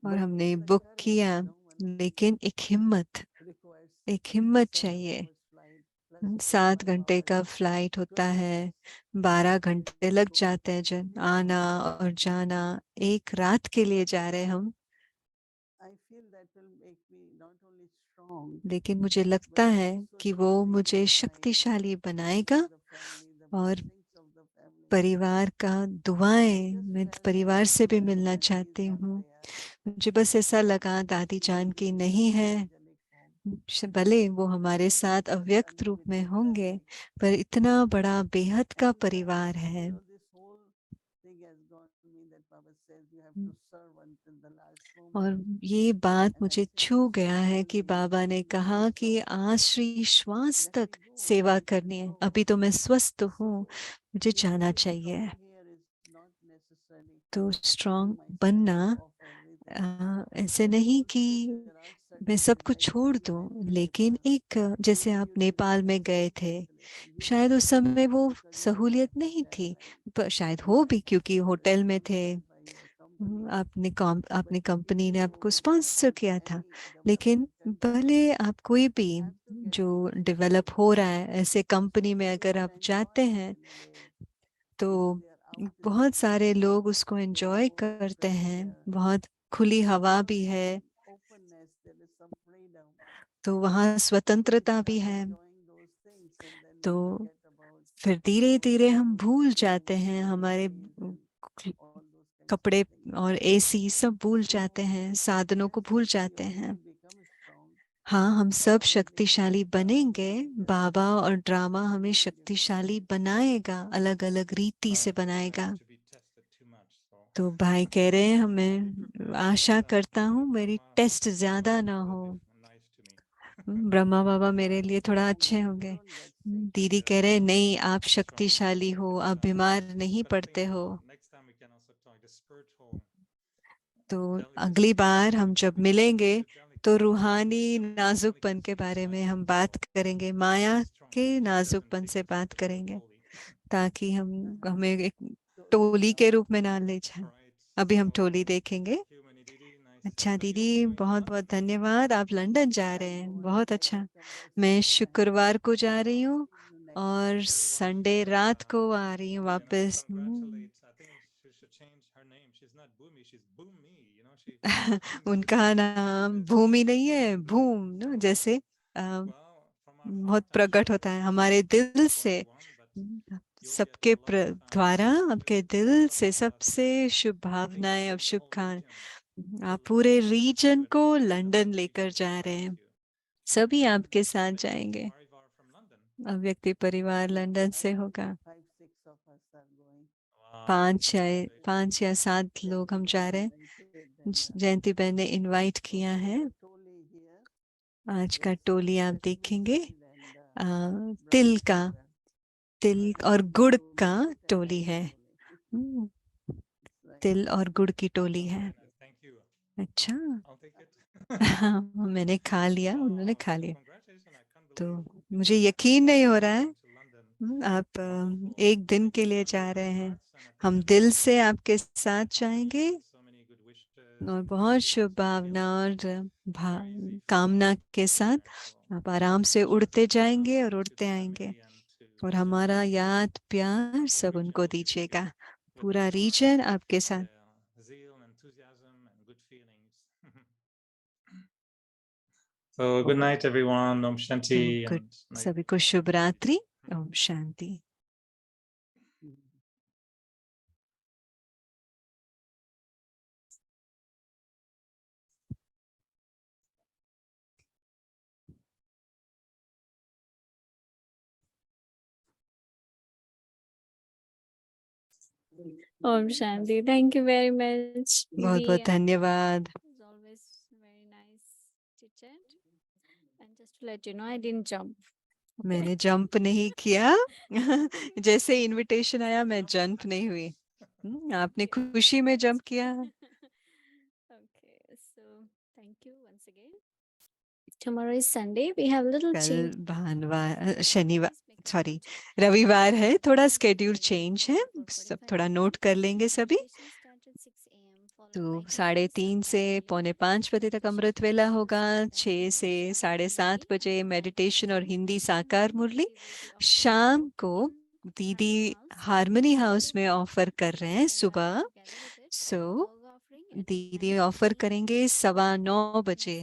और But हमने it's the बुक courage, किया, लेकिन एक हिम्मत, requires एक हिम्मत 7 चाहिए। hours flight plus 7 1 घंटे hour का फ्लाइट होता 12 है, hours 12 flight घंटे to लग go. जाते हैं, जन आना और जाना। एक रात के लिए जा रहे हैं हम। I feel that will make me not only strong, लेकिन मुझे लगता but है also कि it वो will मुझे increase my शक्तिशाली faith बनाएगा in the family, the और blessings of the family. परिवार का I दुआएं, just मैं felt परिवार that से भी Jayanti मिलना Aunty is चाहती not हूँ। there. मुझे बस ऐसा लगा दादी She जान will की be with नहीं us है, in angelic form. भले वो हमारे This is साथ such अव्यक्त रूप में unlimited होंगे, family. पर इतना बड़ा बेहद का And परिवार है। this whole thing has gone to me that Baba says you have to serve until the last moment. और ये बात And I मुझे said, छू yes, गया है कि slowly, बाबा ने slowly, कहा inch कि of inch. आखिरी श्वास Let तक me go, let सेवा me just करनी है। go. अभी तो मैं स्वस्थ हूँ, So मुझे जाना basically चाहिए। strong here is not necessarily तो giving स्ट्रांग myself बनना off everything. ऐसे But नहीं कि also there are मैं certain सब things कुछ like छोड़ when you दूं, went to लेकिन Nepal, एक जैसे maybe आप you didn't नेपाल have में गए any थे, facility. You शायद went उस समय वो because you सहूलियत bought नहीं hotel थी, and पर शायद you हो had भी क्योंकि facilities होटल में थे। provided by your company. आपने कंपनी ने आपको स्पॉन्सर किया था, लेकिन भले आप कोई भी जो डेवलप हो रहा है ऐसे कंपनी में अगर आप जाते हैं तो बहुत सारे लोग उसको एंजॉय करते हैं, बहुत खुली हवा भी है, तो वहाँ स्वतंत्रता भी है। तो फिर धीरे धीरे हम भूल जाते हैं हमारे कपड़े और एसी सब भूल जाते हैं, साधनों को भूल जाते हैं। हाँ, हम सब शक्तिशाली बनेंगे। बाबा और ड्रामा हमें शक्तिशाली बनाएगा, अलग अलग रीति से बनाएगा। तो भाई कह रहे हैं हमें आशा करता हूँ मेरी टेस्ट ज्यादा ना हो। ब्रह्मा बाबा मेरे लिए थोड़ा अच्छे होंगे। दीदी कह रहे हैं नहीं, आप शक्तिशाली हो, आप बीमार नहीं पड़ते हो। तो अगली बार हम जब मिलेंगे तो रूहानी नाजुकपन के बारे में हम बात करेंगे, माया के नाजुकपन से बात करेंगे, ताकि हमें एक टोली के रूप में ना ले जाए। अभी हम टोली देखेंगे। अच्छा दीदी, बहुत बहुत धन्यवाद। आप लंदन जा रहे हैं, बहुत अच्छा। मैं शुक्रवार को जा रही हूँ और संडे रात को आ रही हूँ वापस। उनका नाम भूमि नहीं है, भूम ना, जैसे बहुत प्रकट होता है हमारे दिल से, सबके द्वारा आपके दिल से सबसे शुभ भावनाएं और शुभकामनाएं। आप पूरे रीजन को लंदन लेकर जा रहे हैं, सभी आपके साथ जाएंगे। अव्यक्ति परिवार लंदन से होगा। 5 या 7 लोग हम जा रहे हैं। जयंती बहन ने इनवाइट किया है। आज का टोली आप देखेंगे, तिल और गुड़ का टोली है। तिल और गुड़ की टोली है। अच्छा हाँ, मैंने खा लिया, उन्होंने खा लिया, तो मुझे यकीन नहीं हो रहा है। आप एक दिन के लिए जा रहे हैं, हम दिल से आपके साथ जाएंगे और बहुत शुभ भावना और कामना के साथ आप आराम से उड़ते जाएंगे और उड़ते आएंगे, और हमारा याद प्यार सब उनको दीजिएगा। पूरा रीजन आपके साथ। So good night everyone. Om Shanti. सभी को शुभ रात्रि। Om Shanti. Om Shanti. Thank you very much. बहुत बहुत धन्यवाद। It's always very nice chit chat. And just to let you know, I didn't jump. मैंने जंप नहीं किया जैसे इनविटेशन आया मैं जंप नहीं हुई। आपने खुशी में जंप किया। Okay, so thank you once again. Tomorrow is Sunday. We have a little कल शनिवार रविवार है, थोड़ा स्केड्यूल चेंज है, सब थोड़ा नोट कर लेंगे सभी। तो 3:30 से 4:45 बजे तक अमृत वेला होगा। 6 से 7:30 बजे मेडिटेशन और हिंदी साकार मुरली। शाम को दीदी हार्मनी हाउस में ऑफर कर रहे हैं सुबह, सो दीदी ऑफर करेंगे 9:15 बजे।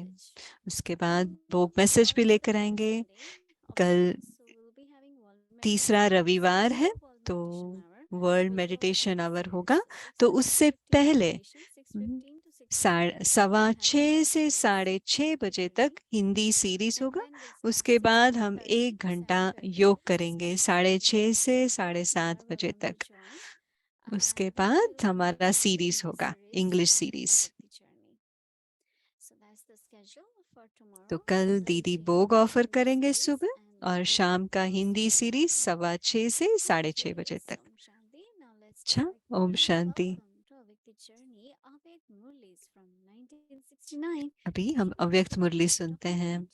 उसके बाद भोग मैसेज भी लेकर आएंगे। कल तीसरा रविवार है तो वर्ल्ड मेडिटेशन आवर होगा, तो उससे पहले 6:15 से 6:30 बजे तक हिंदी सीरीज होगा। उसके बाद हम 1 घंटा योग करेंगे 6:30 से 7:30 बजे तक। उसके बाद हमारा सीरीज होगा, इंग्लिश सीरीज। तो कल दीदी भोग ऑफर करेंगे सुबह, और शाम का हिंदी सीरीज 6:15 से 6:30 बजे तक। अच्छा, ओम शांति। अभी हम अव्यक्त मुरली सुनते हैं।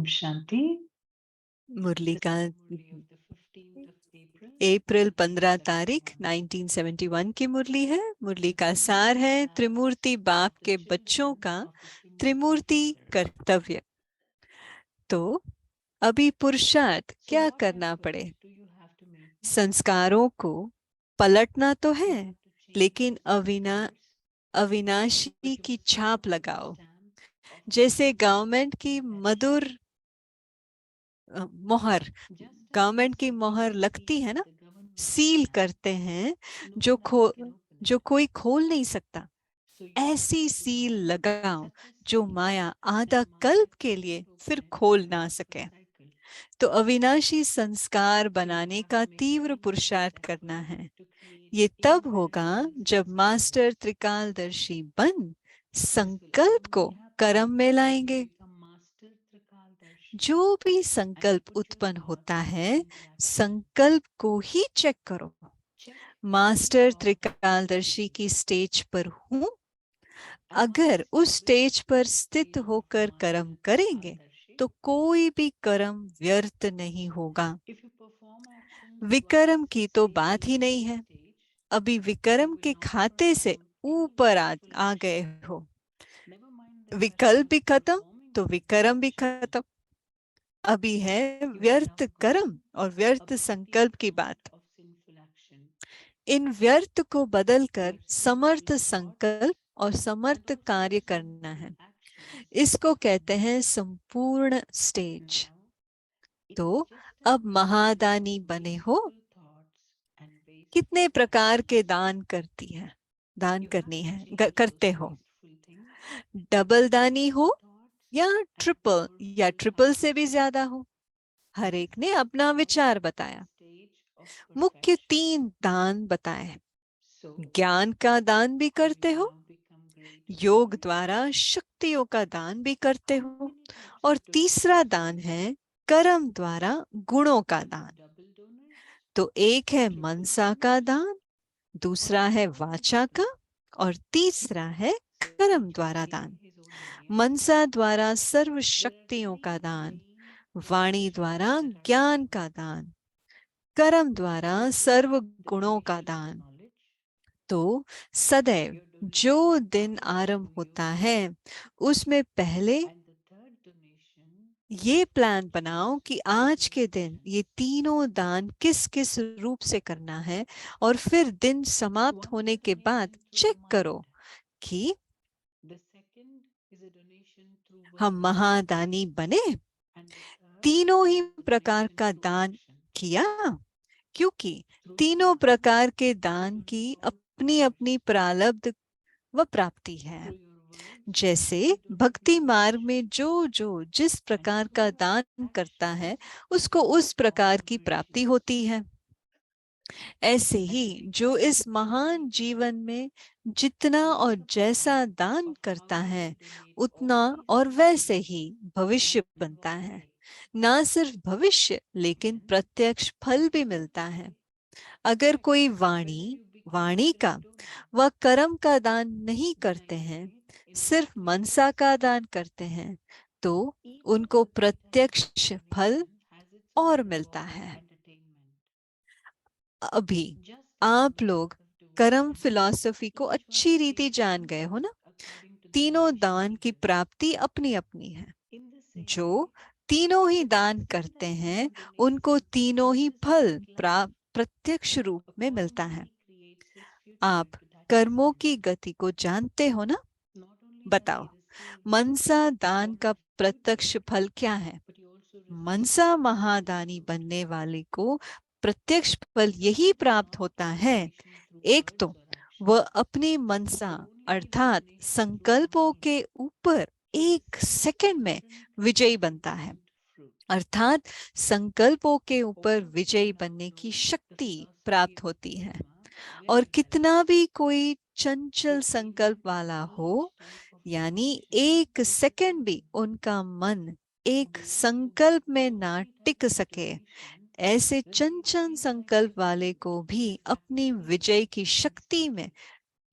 Om Shanti. मुरली This का is Murli of the 15th of April. अप्रैल 15 तारीख 1971 की मुरली है। मुरली का सार है त्रिमूर्ति बाप के बच्चों का त्रिमूर्ति कर्तव्य। तो अभी पुरुषार्थ क्या करना पड़े? संस्कारों को पलटना तो है, लेकिन अविनाशी की छाप लगाओ। जैसे गवर्नमेंट की मधुर मोहर, गवर्नमेंट की मोहर लगती है ना, सील करते हैं जो कोई खोल नहीं सकता। ऐसी सील लगाओ जो माया आधा कल्प के लिए फिर खोल ना सके। तो अविनाशी संस्कार बनाने का तीव्र पुरुषार्थ करना है। ये तब होगा जब मास्टर त्रिकालदर्शी बन संकल्प को कर्म में लाएंगे। जो भी संकल्प उत्पन्न होता है, संकल्प को ही चेक करो। मास्टर त्रिकालदर्शी की स्टेज पर हूं, अगर उस स्टेज पर स्थित होकर कर्म करेंगे तो कोई भी कर्म व्यर्थ नहीं होगा। विकर्म की तो बात ही नहीं है। अभी विकर्म के खाते से ऊपर आ गए हो। विकल्प भी खत्म तो विकर्म भी खत्म। अभी है व्यर्थ कर्म और व्यर्थ संकल्प की बात। इन व्यर्थ को बदलकर समर्थ संकल्प और समर्थ कार्य करना है। इसको कहते हैं संपूर्ण स्टेज। तो अब महादानी बने हो। कितने प्रकार के दान करते हो? डबल दानी हो या ट्रिपल से भी ज्यादा हो, हर एक ने अपना विचार बताया। मुख्य 3 दान बताए। ज्ञान का दान भी करते हो, योग द्वारा शक्तियों का दान भी करते हो, और तीसरा दान है कर्म द्वारा गुणों का दान। तो एक है मनसा का दान, दूसरा है वाचा का, और तीसरा है कर्म द्वारा दान। मनसा द्वारा सर्व शक्तियों का दान, वाणी द्वारा ज्ञान का दान, कर्म द्वारा सर्व गुणों का दान। तो सदैव जो दिन आरंभ होता है उसमें पहले ये प्लान बनाओ कि आज के दिन ये तीनों दान किस किस रूप से करना है, और फिर दिन समाप्त होने के बाद चेक करो कि हम महादानी बने, तीनों ही प्रकार का दान किया। क्योंकि तीनों प्रकार के दान की अपनी अपनी प्रारब्ध व प्राप्ति है। जैसे भक्ति मार्ग में जो जिस प्रकार का दान करता है उसको उस प्रकार की प्राप्ति होती है। ऐसे ही जो इस महान जीवन में जितना और जैसा दान करता है उतना और वैसे ही भविष्य बनता है। ना सिर्फ भविष्य लेकिन प्रत्यक्ष फल भी मिलता है। अगर कोई वाणी का व कर्म का दान नहीं करते हैं, सिर्फ मनसा का दान करते हैं, तो उनको प्रत्यक्ष फल और मिलता है। अभी आप लोग कर्म फिलॉसफी को अच्छी रीति जान गए हो ना। तीनों दान की प्राप्ति अपनी अपनी है। जो तीनों ही दान करते हैं उनको तीनों ही फल प्रत्यक्ष रूप में मिलता है। आप कर्मों की गति को जानते हो ना। बताओ, मनसा दान का प्रत्यक्ष फल क्या है? मनसा महादानी बनने वाले को प्रत्यक्ष फल यही प्राप्त होता है। एक तो वह अपनी मनसा अर्थात संकल्पों के ऊपर 1 सेकंड में विजयी बनता है, अर्थात संकल्पों के ऊपर विजयी बनने की शक्ति प्राप्त होती है। और कितना भी कोई चंचल संकल्प वाला हो, यानी 1 सेकंड भी उनका मन एक संकल्प में ना टिक सके, ऐसे चंचल संकल्प वाले को भी अपनी विजय की शक्ति में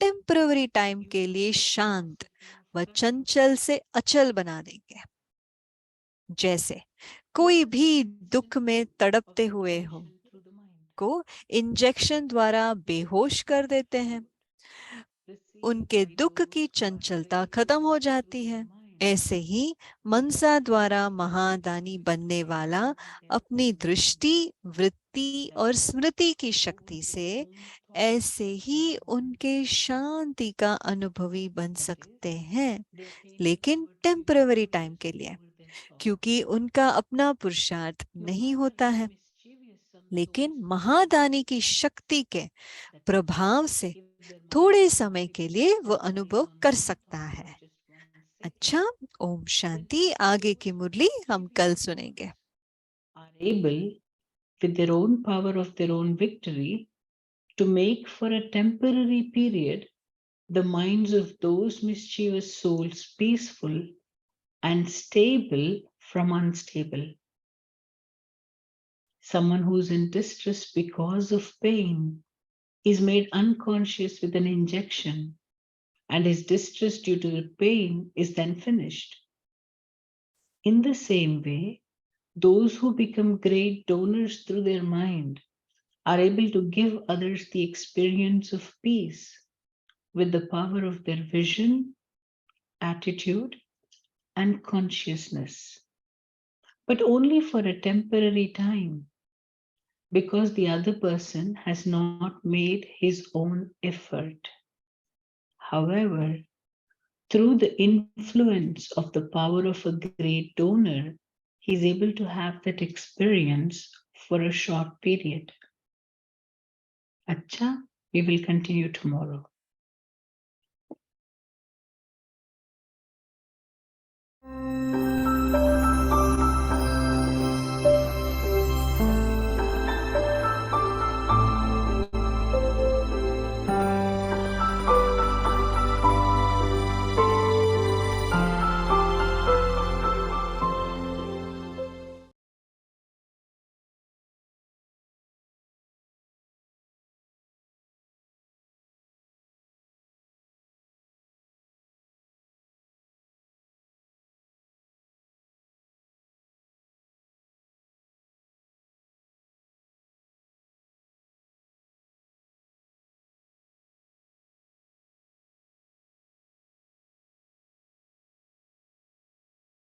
टेम्पररी टाइम के लिए शांत व चंचल से अचल बना देंगे। जैसे कोई भी दुख में तड़पते हुए हो through the mind. को इंजेक्शन द्वारा बेहोश कर देते हैं, उनके दुख की चंचलता खत्म हो जाती है। ऐसे ही मनसा द्वारा महादानी बनने वाला अपनी दृष्टि, वृत्ति और स्मृति की शक्ति से ऐसे ही उनके शांति का अनुभवी बन सकते हैं, लेकिन टेम्पररी टाइम के लिए, क्योंकि उनका अपना पुरुषार्थ नहीं होता है। लेकिन महादानी की शक्ति के प्रभाव से थोड़े समय के लिए वो अनुभव कर सकता है। अच्छा, ओम शांति। आगे की मुरली हम कल सुनेंगे। Are able, with their own power of their own victory, to make for a temporary period the minds of those mischievous souls peaceful and stable from unstable. Someone who's in distress because of pain is made unconscious with an injection, and his distress due to the pain is then finished. In the same way, those who become great donors through their mind are able to give others the experience of peace with the power of their vision, attitude, and consciousness, but only for a temporary time, because the other person has not made his own effort. However, through the influence of the power of a great donor, he is able to have that experience for a short period. Acha, we will continue tomorrow.